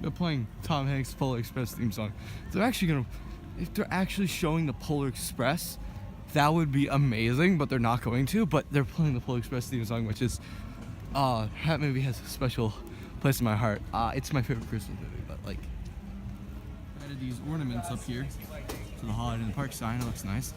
They're playing Tom Hanks' Polar Express theme song. If they're actually showing the Polar Express, that would be amazing, but they're not going to. But they're playing the Polar Express theme song, which is, that movie has a special place in my heart. It's my favorite Christmas movie, but like, I added these ornaments up here to the Holiday in the Park sign. It looks nice.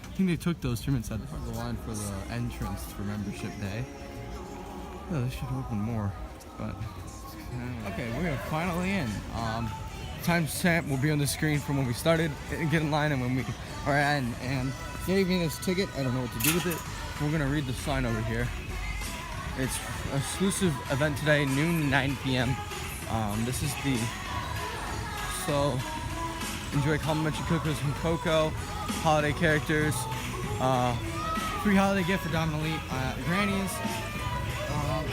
I think they took those from inside the line for the entrance for membership day. Yeah, they should open more, but okay, we're finally in. Timestamp will be on the screen from when we started, get in line, and when we are in. And gave me this ticket. I don't know what to do with it. We're gonna read the sign over here. It's an exclusive event today, noon 9 p.m. This is so enjoy complimentary cookers from Coco, holiday characters, free holiday gift for Diamond Elite, Granny's.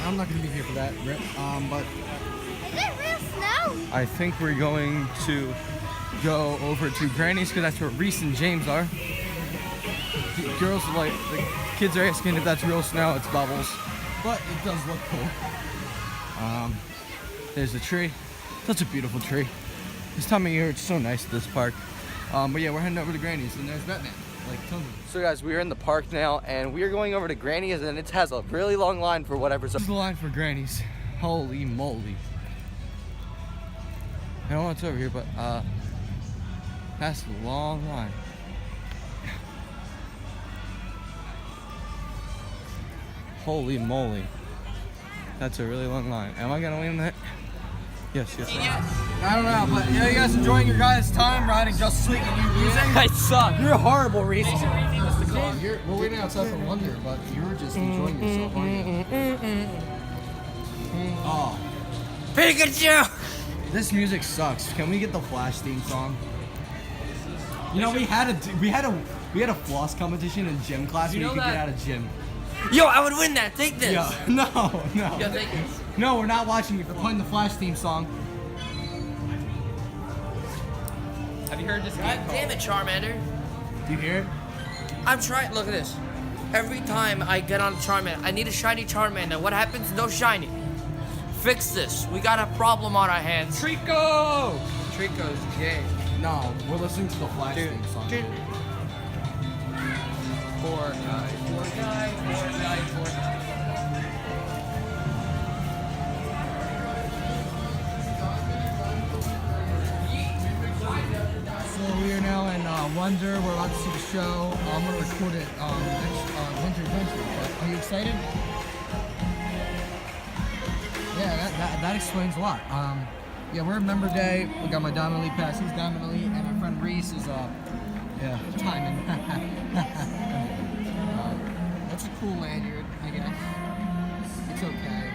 I'm not gonna be here for that, but is it real snow? I think we're going to go over to Granny's because that's where Reese and James are. The kids are asking if that's real snow. It's bubbles, but it does look cool. There's the tree. Such a beautiful tree. This time of year, it's so nice at this park. But yeah, we're heading over to Granny's, and there's Batman. So guys, we are in the park now, and we are going over to Granny's, and it has a really long line for whatever's up. This is the line for Granny's. Holy moly. I don't know what's over here, but that's a long line. Holy moly. That's a really long line. Am I gonna win that? Yes. I don't know, but you guys enjoying your guys' time riding Justice League and you losing? I suck. You're horrible, Reese. We're waiting outside for Wonder, but you're just enjoying yourself, aren't you? Oh, Pikachu! this music sucks. Can we get the Flash theme song? You know, we had a floss competition in gym class where you could get out of gym. Yo, I would win that. Take this. Yo, no. Yo, take this. No, we're not watching it. We're playing the Flash theme song. Have you heard this game? God damn it, Charmander. Do you hear it? I'm trying. Look at this. Every time I get on Charmander, I need a shiny Charmander. What happens? No shiny. Fix this. We got a problem on our hands. Trico! Trico's gay. No, we're listening to the Flash theme song. Poor guy. So we are now in Wonder. We're about to see the show. I'm gonna record it next Winter Adventure. But are you excited? Yeah, that explains a lot. Yeah, we're at Member Day. We got my Diamond Elite pass. He's Diamond Elite, and my friend Reese is timing. That's a cool lanyard, I guess. It's okay.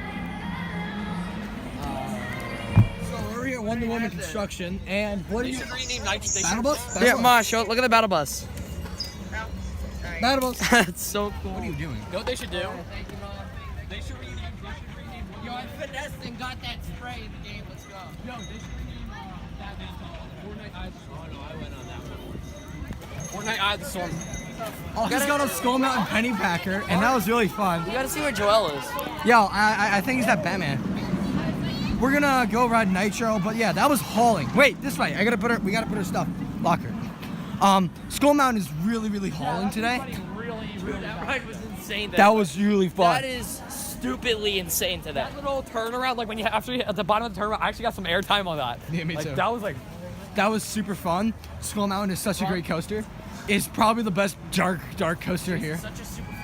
So we're here at Wonder Woman Construction, and what do you? Battle Bus? Yeah, Ma, look at the battle bus. Battle Bus. That's so cool. What are you doing? You know what they should do? Thank you, Mom. They should rename. Yo, I finessed and got that spray in the game. Let's go. Yo, they should rename Batman Fortnite Eye of the Storm. Oh no, I went on that one. Fortnite Eye of the Storm. Oh, he's got a Skull Mountain Penny Packer, and that was really fun. You gotta see where Joel is. Yo, I think he's that Batman. We're gonna go ride Nitro, but yeah, that was hauling. Wait, this way. We gotta put her stuff. Locker. Skull Mountain is really hauling today. That ride was insane. That was really fun. That is stupidly insane today. That little turnaround, like when you actually at the bottom of the turnaround, I actually got some airtime on that. Yeah, me like, too. That was super fun. Skull Mountain is such a great coaster. It's probably the best dark coaster here. Such a super fun.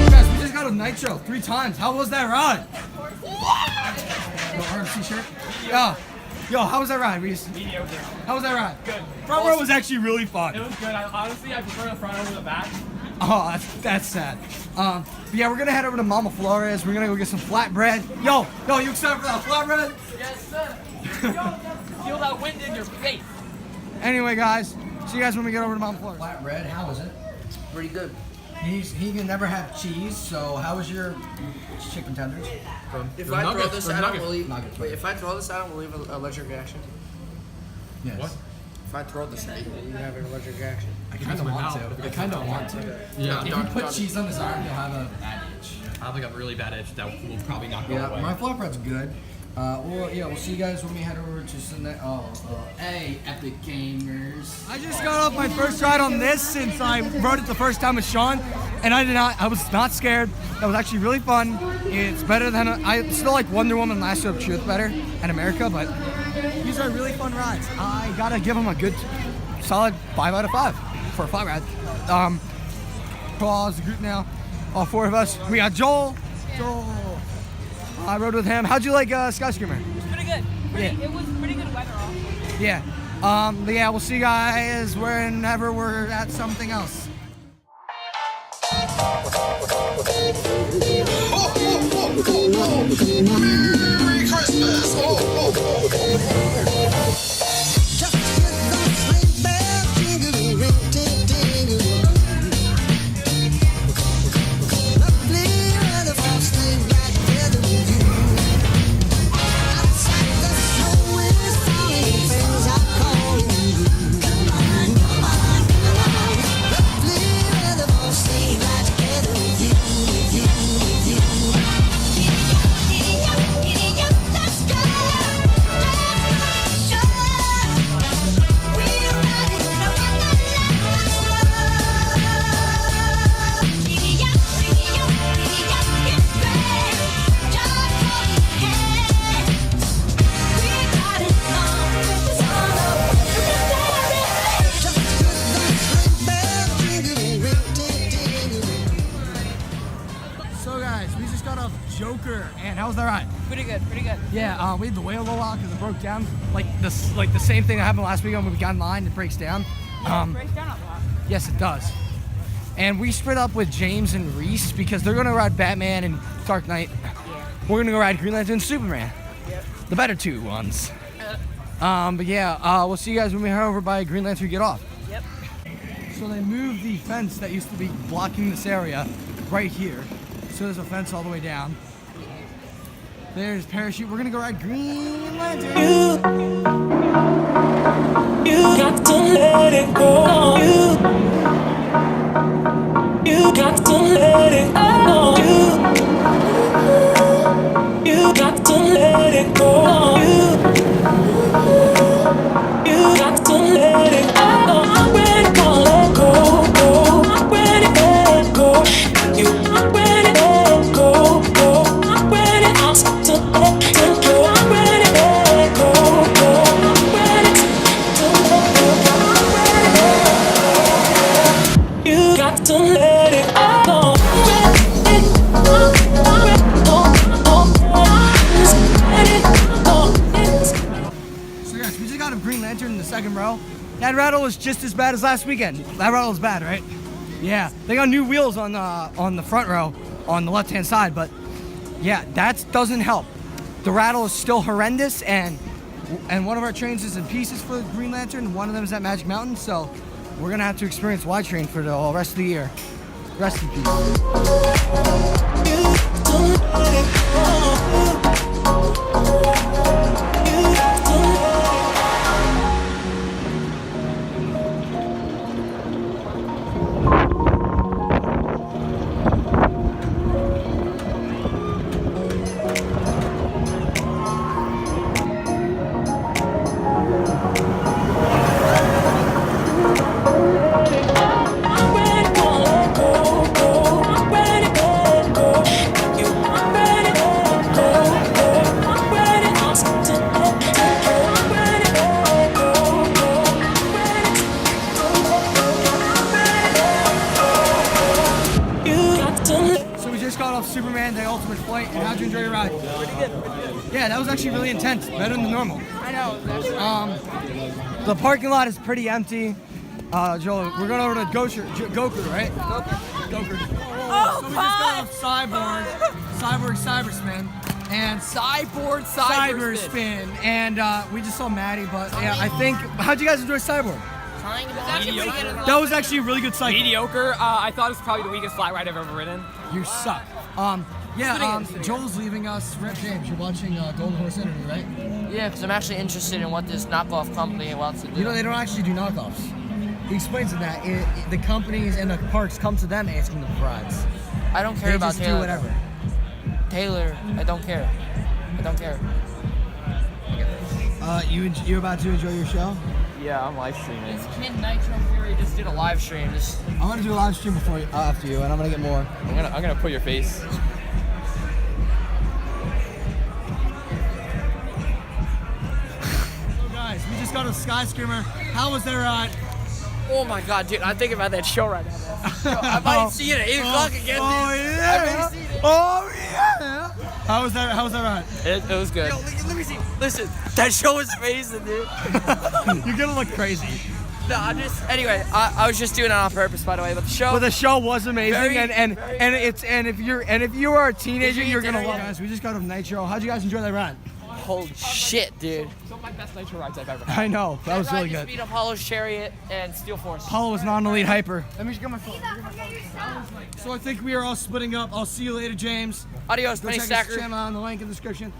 Guys, we just got a Nitro 3 times. How was that ride? Your RMC shirt? Yeah. Yo, how was that ride, Reese? Mediocre. How was that ride? Good. Front row was actually really fun. It was good. Honestly, I prefer the front over the back. Oh, that's sad. But yeah, we're gonna head over to Mama Flores. We're gonna go get some flatbread. Yo, you excited for that flatbread? Yes, sir. Feel that wind in your face. Anyway, guys, see you guys when we get over to Mama Flores. Flat Red, how is it? Pretty good. He can never have cheese. So how was your chicken tenders? If The I throw nuggets, this the out, nuggets. will leave. Nuggets. Wait, if I throw this out, will leave an allergic reaction. Yes. What? If I throw this out, will you have an allergic reaction? I kind of want to. I kind of want to. Yeah. If you put cheese on his arm, he'll have a bad itch. I have like a really bad itch that will probably not go Yeah, away. my flatbread's good. We'll see you guys when we head over to Sunday. Hey, Epic Gamers. I just got off my first ride on this since I rode it the first time with Sean, and I was not scared. That was actually really fun. It's better than, I still like Wonder Woman Lasso of Truth better and America, but these are really fun rides. I gotta give them a good, solid 5 out of 5 for a flat ride. Paul's the group now, all 4 of us. We got Joel. I rode with him. How'd you like Skyscreamer? It was pretty good. It was pretty good weather also. Yeah. But yeah, we'll see you guys whenever we're at something else. Merry Christmas! So guys, we just got off Joker, and how was that ride? Pretty good, pretty good. Yeah, we had to wait a little while because it broke down. Like the same thing that happened last weekend when we got in line, it breaks down. It breaks down a lot. Yes, it does. And we split up with James and Reese because they're gonna ride Batman and Dark Knight. We're gonna go ride Green Lantern and Superman. The better 2 ones. But yeah, we'll see you guys when we head over by Green Lantern get off. Yep. So they moved the fence that used to be blocking this area right here. So there's a fence all the way down. There's Parachute. We're gonna go ride Green Lantern. You got to let it go. You got to let it go. You got to let it go. You got to let it go. I'm ready to let go, go. I'm ready to let go. I'm ready to let go, go. I'm ready to let go. I'm ready to let go, go. I'm ready to let go. You got to let it go. So guys, we just got a Green Lantern in the second row. That rattle was just as bad as last weekend. That rattle was bad, right? Yeah, they got new wheels on the front row on the left-hand side, but yeah, that doesn't help. The rattle is still horrendous, and one of our trains is in pieces for the Green Lantern. One of them is at Magic Mountain, so we're gonna have to experience Y Train for the rest of the year. Rest in peace. So we just got off Superman, the Ultimate Flight, and how'd you enjoy your ride? Pretty good. Yeah, that was actually really intense, better than normal. I know. The parking lot is pretty empty. Joel, we're going over to Goku, right? Goku. Oh, So we just got off Cyborg Cyberspin, and Cyborg and we just saw Maddie, but yeah, I think, how'd you guys enjoy Cyborg? trying about. That was actually a really good cycle. Mediocre. I thought it was probably the weakest flat ride I've ever ridden. You suck. Joel's leaving us. Rip James, you're watching Golden Horse Interview, right? Yeah, because I'm actually interested in what this knockoff company wants to do. You know, they don't actually do knockoffs. He explains in that the companies and the parks come to them asking them for rides. I don't care They about just Taylor. do whatever. Taylor, I don't care. I don't care. You about to enjoy your show? Yeah, I'm live streaming. This kid Nitro Fury just did a live stream. I'm gonna do a live stream after you, and I'm gonna get more. I'm gonna put your face. So guys, we just got a Skyscreamer. How was that ride? Oh my god, dude, I'm thinking about that show right now. I might see it at 8 o'clock again, dude. Yeah. Oh yeah. How was that ride? It was good. Yo, let me see. Listen, that show was amazing, dude. You're gonna look crazy. No, anyway, I was just doing it on purpose, by the way, but the show. But the show was amazing, Very, and if you are a teenager, you're gonna love it. Guys, we just got off Nitro. How'd you guys enjoy that ride? Holy shit, dude. Some of my best Nitro rides I've ever had. I know that was really good. Beat Apollo's Chariot and Steel Force. Apollo was not an elite hyper. Let me just get my phone. Forget your stuff. So I think we are all splitting up. I'll see you later, James. Adios, Go Penny check his Stacker. channel out in the link in the description.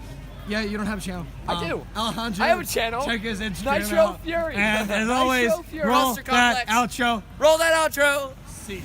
Yeah, you don't have a channel. I do. Alejandro. I have a channel. Check his Instagram Nitro out. Fury. And as Nitro always, Fury. roll Monster that Complex. outro. Roll that outro. See.